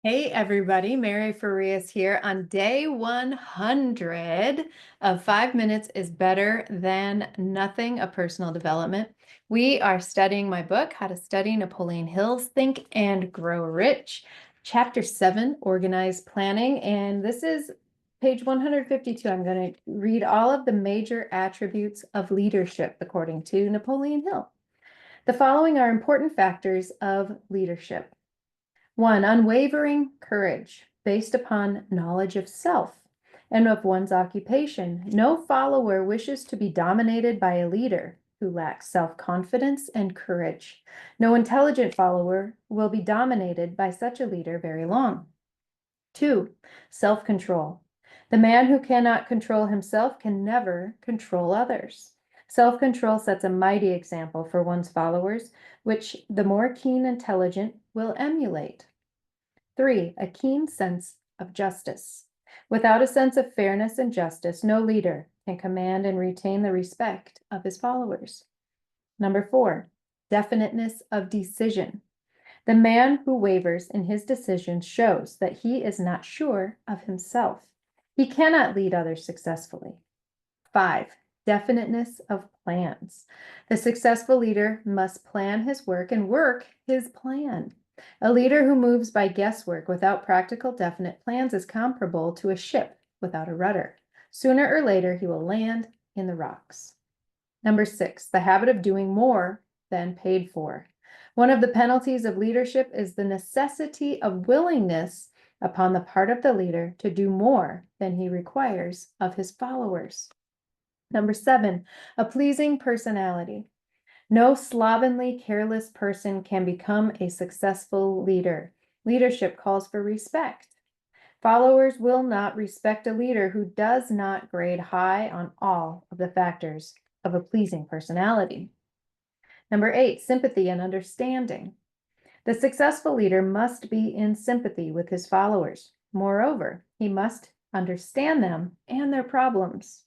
Hey everybody, Mary Farias here on day 100 of 5 minutes is better than nothing, a personal development. We are studying my book, How to Study Napoleon Hill's Think and Grow Rich, chapter 7, Organized Planning. And this is page 152. I'm going to read all of the major attributes of leadership according to Napoleon Hill. The following are important factors of leadership. 1. Unwavering courage based upon knowledge of self and of one's occupation. No follower wishes to be dominated by a leader who lacks self-confidence and courage. No intelligent follower will be dominated by such a leader very long. 2. Self-control. The man who cannot control himself can never control others. Self-control sets a mighty example for one's followers, which the more keen intelligent will emulate. 3. A keen sense of justice. Without a sense of fairness and justice, no leader can command and retain the respect of his followers. Number 4. Definiteness of decision. The man who wavers in his decisions shows that he is not sure of himself. He cannot lead others successfully. 5. Definiteness of plans. The successful leader must plan his work and work his plan. A leader who moves by guesswork without practical definite plans is comparable to a ship without a rudder. Sooner or later, he will land in the rocks. Number 6, the habit of doing more than paid for. One of the penalties of leadership is the necessity of willingness upon the part of the leader to do more than he requires of his followers. Number 7, a pleasing personality. No slovenly, careless person can become a successful leader. Leadership calls for respect. Followers will not respect a leader who does not grade high on all of the factors of a pleasing personality. Number 8, sympathy and understanding. The successful leader must be in sympathy with his followers. Moreover, he must understand them and their problems.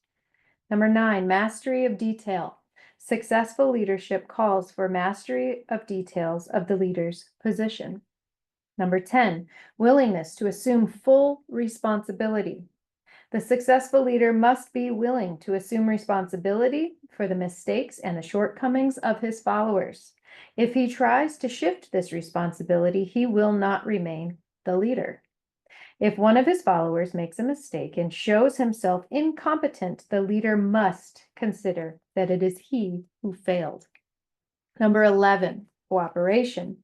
Number 9, mastery of detail. Successful leadership calls for mastery of details of the leader's position. Number 10, willingness to assume full responsibility. The successful leader must be willing to assume responsibility for the mistakes and the shortcomings of his followers. If he tries to shift this responsibility, he will not remain the leader. If one of his followers makes a mistake and shows himself incompetent, the leader must consider that it is he who failed. Number 11, cooperation.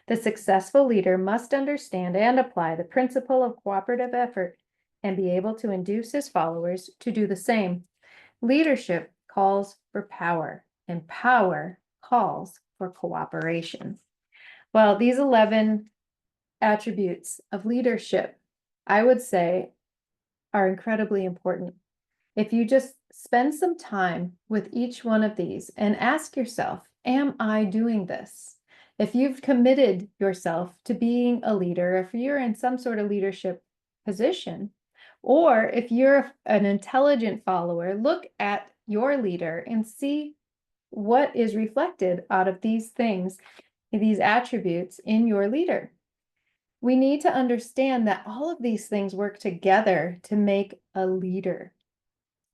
The successful leader must understand and apply the principle of cooperative effort and be able to induce his followers to do the same. Leadership calls for power, and power calls for cooperation. Well, these 11 attributes of leadership, I would say, are incredibly important. If you just spend some time with each one of these and ask yourself, am I doing this? If you've committed yourself to being a leader, if you're in some sort of leadership position, or if you're an intelligent follower, look at your leader and see what is reflected out of these things, these attributes in your leader. We need to understand that all of these things work together to make a leader.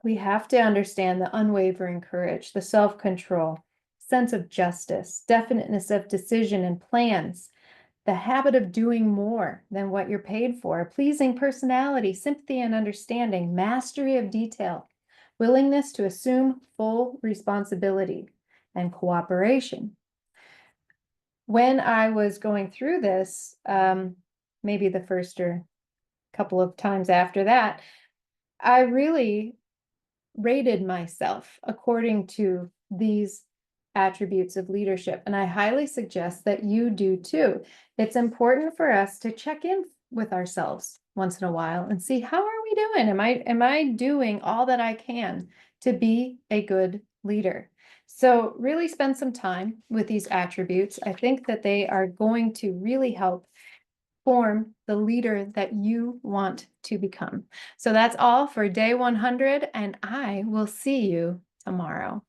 We have to understand the unwavering courage, the self-control, sense of justice, definiteness of decision and plans, the habit of doing more than what you're paid for, a pleasing personality, sympathy and understanding, mastery of detail, willingness to assume full responsibility, and cooperation. When I was going through this, maybe the first or couple of times after that, I really rated myself according to these attributes of leadership. And I highly suggest that you do too. It's important for us to check in with ourselves once in a while and see, how are we doing? Am I doing all that I can to be a good leader? So really spend some time with these attributes. I think that they are going to really help form the leader that you want to become. So that's all for day 100, and I will see you tomorrow.